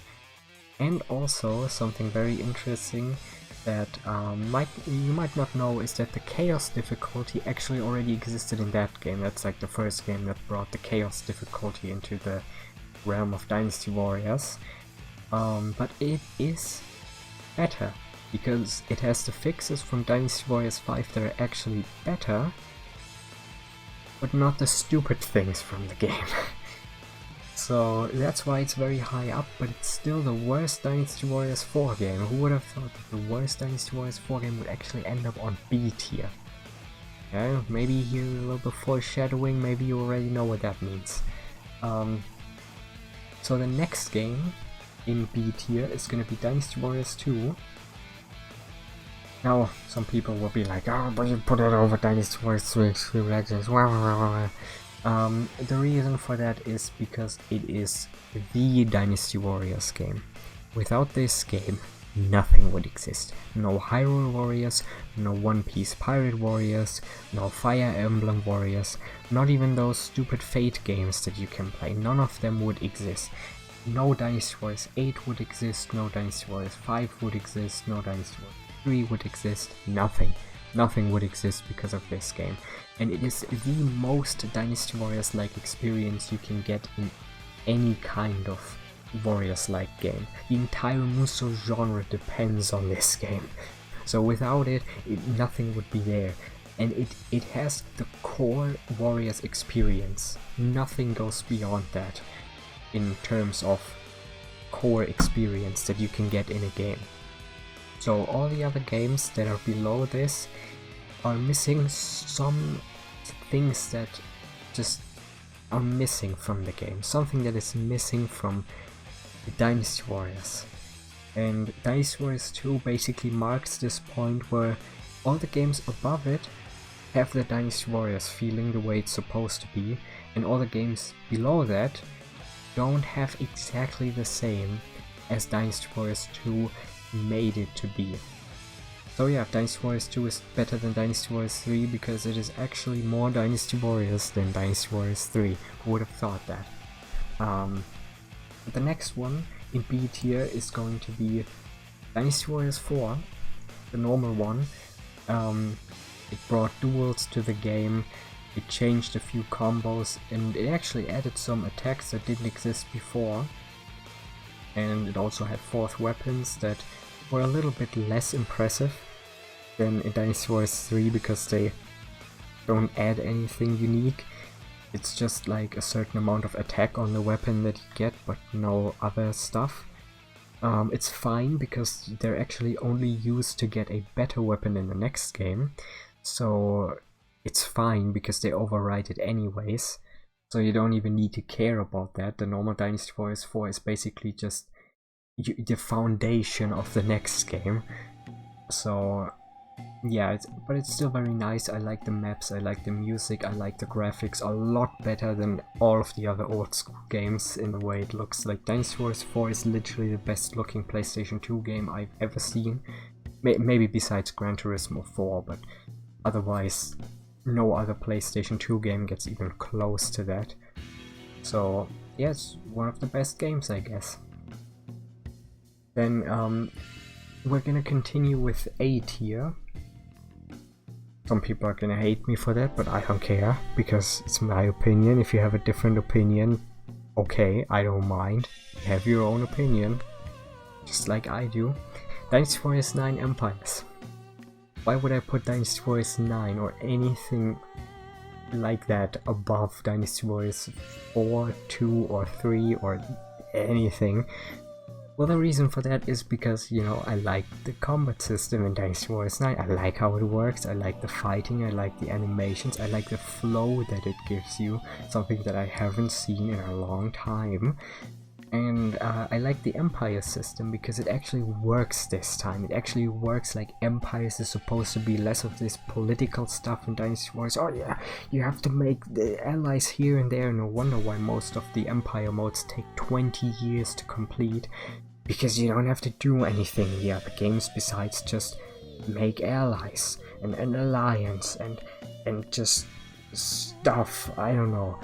And also, something very interesting that you might not know is that the Chaos difficulty actually already existed in that game. That's like the first game that brought the Chaos difficulty into the realm of Dynasty Warriors. But it is better, because it has the fixes from Dynasty Warriors 5 that are actually better, but not the stupid things from the game. So that's why it's very high up, but it's still the worst Dynasty Warriors 4 game. Who would have thought that the worst Dynasty Warriors 4 game would actually end up on B tier? Yeah, maybe here a little bit foreshadowing, maybe you already know what that means. So the next game in B tier is gonna be Dynasty Warriors 2. Now, some people will be like, oh, but you put it over Dynasty Warriors 3 Legends. The reason for that is because it is the Dynasty Warriors game. Without this game, nothing would exist. No Hyrule Warriors, no One Piece Pirate Warriors, no Fire Emblem Warriors, not even those stupid Fate games that you can play. None of them would exist. No Dynasty Warriors 8 would exist, no Dynasty Warriors 5 would exist, no Dynasty Warriors 3 would exist, nothing. Nothing would exist because of this game. And it is the most Dynasty Warriors-like experience you can get in any kind of Warriors-like game. The entire Musou genre depends on this game. So without it, nothing would be there. And it has the core Warriors experience. Nothing goes beyond that in terms of core experience that you can get in a game. So all the other games that are below this are missing some things that just are missing from the game. Something that is missing from the Dynasty Warriors. And Dynasty Warriors 2 basically marks this point where all the games above it have the Dynasty Warriors feeling the way it's supposed to be, and all the games below that don't have exactly the same as Dynasty Warriors 2 made it to be. So yeah, Dynasty Warriors 2 is better than Dynasty Warriors 3 because it is actually more Dynasty Warriors than Dynasty Warriors 3. Who would have thought that? The next one in B tier is going to be Dynasty Warriors 4, the normal one. It brought duels to the game, it changed a few combos, and it actually added some attacks that didn't exist before. And it also had fourth weapons that were a little bit less impressive than in Dynasty Warriors 3 because they don't add anything unique. It's just like a certain amount of attack on the weapon that you get, but no other stuff. It's fine because they're actually only used to get a better weapon in the next game. So it's fine because they override it anyways. So you don't even need to care about that. The normal Dynasty Warriors 4 is basically just the foundation of the next game. So yeah, but it's still very nice. I like the maps, I like the music, I like the graphics a lot better than all of the other old school games in the way it looks. Like Dynasty Warriors 4 is literally the best looking PlayStation 2 game I've ever seen. Maybe besides Gran Turismo 4, but otherwise no other PlayStation 2 game gets even close to that. So yeah, it's one of the best games, I guess. Then we're gonna continue with A tier. Some people are gonna hate me for that, but I don't care, because it's my opinion. If you have a different opinion, okay, I don't mind. Have your own opinion, just like I do. Dynasty Warriors 9 Empires. Why would I put Dynasty Warriors 9 or anything like that above Dynasty Warriors 4, 2 or 3 or anything? Well, the reason for that is because, you know, I like the combat system in Dynasty Warriors 9. I like how it works, I like the fighting, I like the animations, I like the flow that it gives you, something that I haven't seen in a long time. And I like the Empire system because it actually works this time. It actually works like Empires is supposed to be, less of this political stuff in Dynasty Warriors. Oh yeah, you have to make the allies here and there. No wonder why most of the Empire modes take 20 years to complete. Because you don't have to do anything in the other games besides just make allies and an alliance and just stuff. I don't know.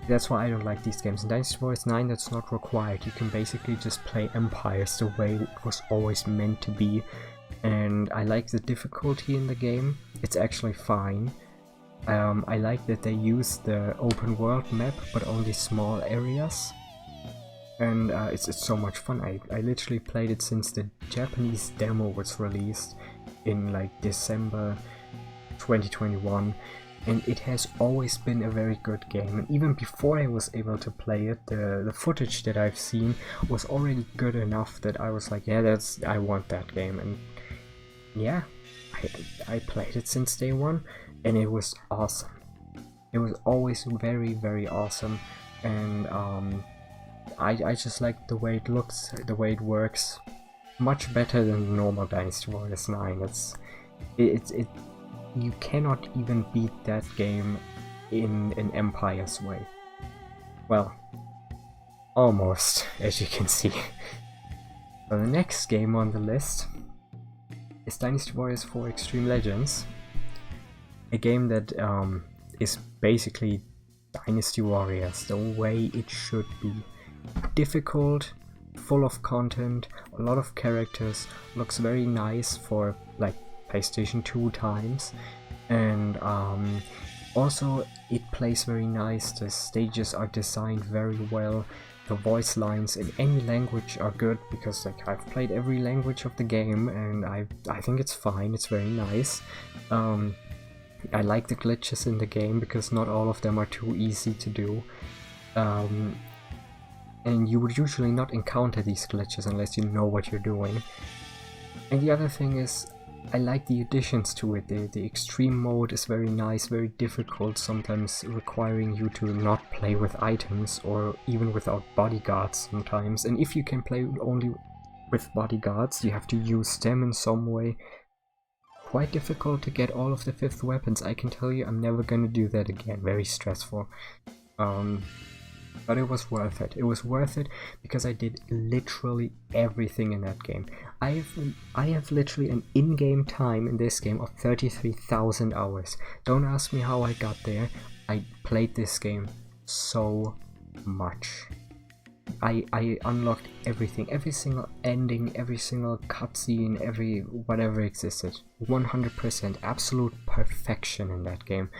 That's why I don't like these games. In Dynasty Warriors 9 that's not required. You can basically just play Empires the way it was always meant to be. And I like the difficulty in the game. It's actually fine. I like that they use the open world map, but only small areas. And it's so much fun. I literally played it since the Japanese demo was released in like December 2021. and it has always been a very good game. And even before I was able to play it, the footage that I've seen was already good enough that I was like, yeah, I want that game. And yeah, I played it since day one, and it was awesome. It was always very, very awesome, and I just like the way it looks, the way it works, much better than normal Dynasty Warriors 9. It you cannot even beat that game in an Empire's way. Well, almost, as you can see. So the next game on the list is Dynasty Warriors 4 Extreme Legends, a game that is basically Dynasty Warriors the way it should be. Difficult, full of content, a lot of characters, looks very nice for like PlayStation 2 times, and also it plays very nice. The stages are designed very well. The voice lines in any language are good, because like I've played every language of the game and I think it's fine, it's very nice. I like the glitches in the game because not all of them are too easy to do. And you would usually not encounter these glitches unless you know what you're doing. And the other thing is, I like the additions to it. The extreme mode is very nice, very difficult, sometimes requiring you to not play with items or even without bodyguards sometimes. And if you can play only with bodyguards, you have to use them in some way. Quite difficult to get all of the 5th weapons, I can tell you. I'm never gonna do that again, very stressful. But it was worth it. It was worth it because I did literally everything in that game. I have literally an in-game time in this game of 33,000 hours. Don't ask me how I got there. I played this game so much. I unlocked everything, every single ending, every single cutscene, every whatever existed. 100% absolute perfection in that game.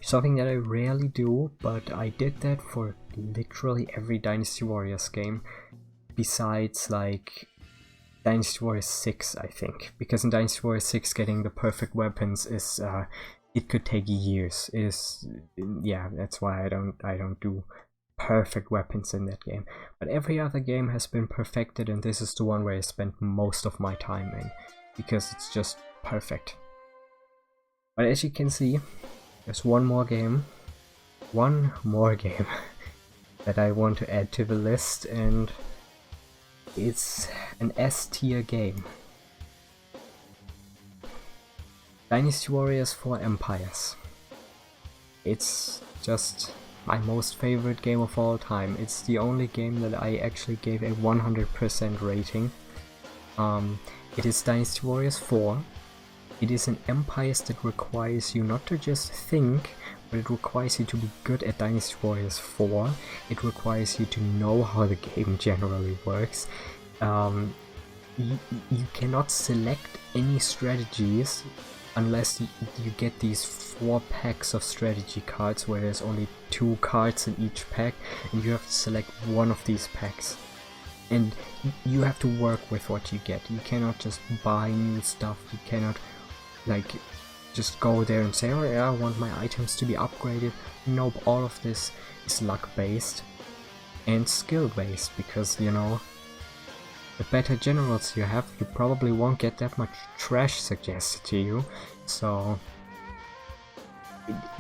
Something that I rarely do, but I did that for literally every Dynasty Warriors game, besides like Dynasty Warriors 6, I think. Because in Dynasty Warriors 6 getting the perfect weapons is, it could take years. Yeah, that's why I don't do perfect weapons in that game. But every other game has been perfected, and this is the one where I spent most of my time in, because it's just perfect. But as you can see, there's one more game that I want to add to the list, and it's an S-tier game. Dynasty Warriors 4 Empires. It's just my most favorite game of all time. It's the only game that I actually gave a 100% rating. It is Dynasty Warriors 4. It is an Empires that requires you not to just think, but it requires you to be good at Dynasty Warriors 4. It requires you to know how the game generally works. You cannot select any strategies unless you get these 4 packs of strategy cards, where there's only 2 cards in each pack, and you have to select one of these packs. And you have to work with what you get. You cannot just buy new stuff. You cannot like just go there and say, oh yeah, I want my items to be upgraded. Nope, all of this is luck based and skill based, because you know, the better generals you have, you probably won't get that much trash suggested to you. So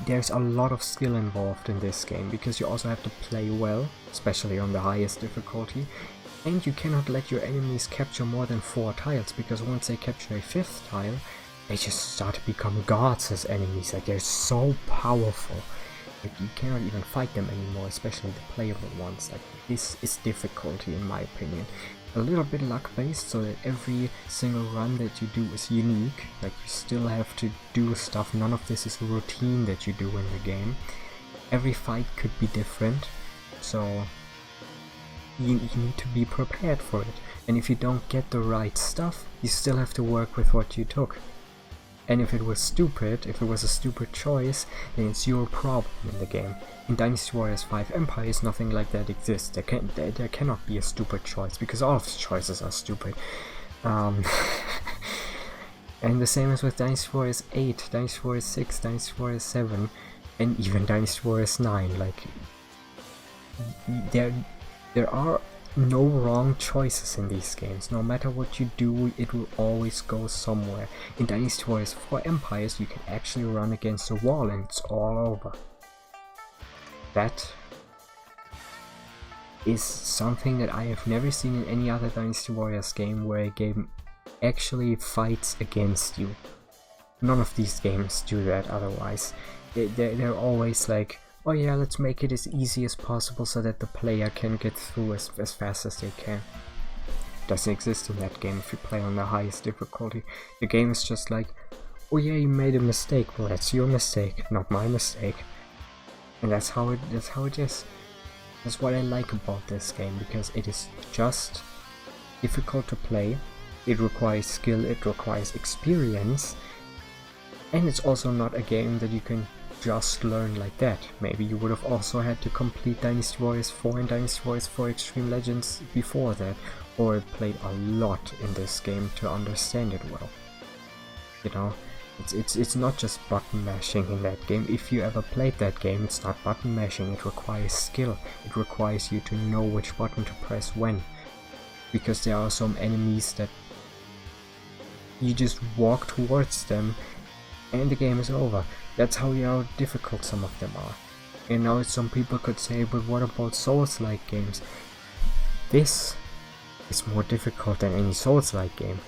there's a lot of skill involved in this game, because you also have to play well, especially on the highest difficulty. And you cannot let your enemies capture more than 4 tiles, because once they capture a 5th tile, they just start to become gods as enemies. Like, they're so powerful. Like, you cannot even fight them anymore, especially the playable ones. Like, this is difficulty in my opinion. A little bit luck based, so that every single run that you do is unique. Like, you still have to do stuff. None of this is routine that you do in the game. Every fight could be different, so you need to be prepared for it. And if you don't get the right stuff, you still have to work with what you took. And if it was stupid, if it was a stupid choice, then it's your problem in the game. In Dynasty Warriors 5 Empires, nothing like that exists. There cannot be a stupid choice, because all of the choices are stupid. And the same as with Dynasty Warriors 8, Dynasty Warriors 6, Dynasty Warriors 7, and even Dynasty Warriors 9. Like, there are no wrong choices in these games. No matter what you do, it will always go somewhere. In Dynasty Warriors 4 Empires, you can actually run against a wall and it's all over. That is something that I have never seen in any other Dynasty Warriors game, where a game actually fights against you. None of these games do that otherwise. They're always like, oh yeah, let's make it as easy as possible so that the player can get through as fast as they can. It doesn't exist in that game if you play on the highest difficulty. The game is just like, oh yeah, you made a mistake. Well, that's your mistake, not my mistake. And that's how it is. That's what I like about this game, because it is just difficult to play. It requires skill, it requires experience, and it's also not a game that you can just learn like that. Maybe you would have also had to complete Dynasty Warriors 4 and Dynasty Warriors 4 Extreme Legends before that, or played a lot in this game to understand it well. You know, it's not just button mashing in that game. If you ever played that game, it's not button mashing, it requires skill. It requires you to know which button to press when. Because there are some enemies that you just walk towards them and the game is over. That's how difficult some of them are. And now some people could say, but what about Souls-like games? This is more difficult than any Souls-like game,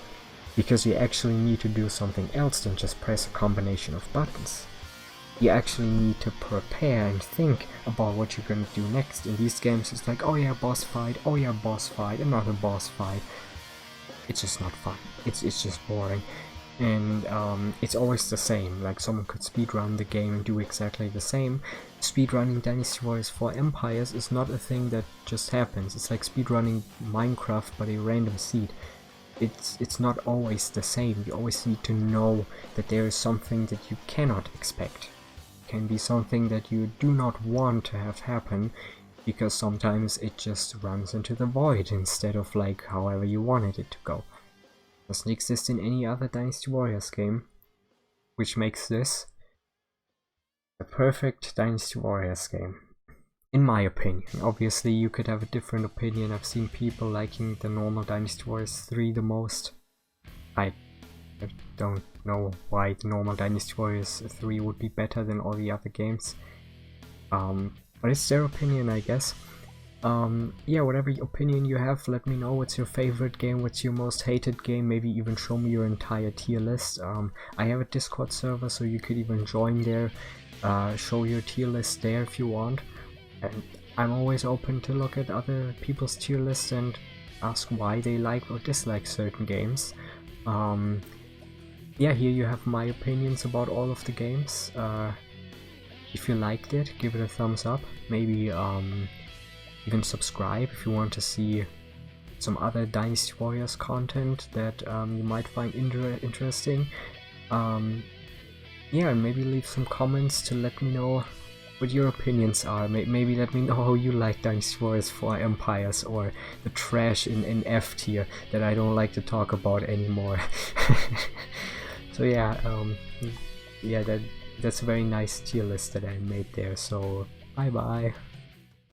because you actually need to do something else than just press a combination of buttons. You actually need to prepare and think about what you're gonna do next. In these games it's like, oh yeah, boss fight, oh yeah, boss fight, another boss fight. It's just not fun. It's just boring. And it's always the same. Like, someone could speedrun the game and do exactly the same. Speedrunning Dynasty Warriors 4 Empires is not a thing that just happens. It's like speedrunning Minecraft but a random seed. It's not always the same. You always need to know that there is something that you cannot expect. It can be something that you do not want to have happen, because sometimes it just runs into the void instead of like however you wanted it to go. Doesn't exist in any other Dynasty Warriors game, which makes this the perfect Dynasty Warriors game, in my opinion. Obviously you could have a different opinion. I've seen people liking the normal Dynasty Warriors 3 the most. I don't know why the normal Dynasty Warriors 3 would be better than all the other games. But it's their opinion, I guess. Yeah, whatever opinion you have, let me know. What's your favorite game, what's your most hated game, maybe even show me your entire tier list. I have a Discord server, so you could even join there, show your tier list there if you want. And I'm always open to look at other people's tier lists and ask why they like or dislike certain games. Yeah, here you have my opinions about all of the games. If you liked it, give it a thumbs up. Maybe even subscribe if you want to see some other Dynasty Warriors content that you might find interesting. Yeah, and maybe leave some comments to let me know what your opinions are. Maybe let me know how you like Dynasty Warriors 4 Empires, or the trash in F tier that I don't like to talk about anymore. So yeah, yeah, that's a very nice tier list that I made there, so bye bye.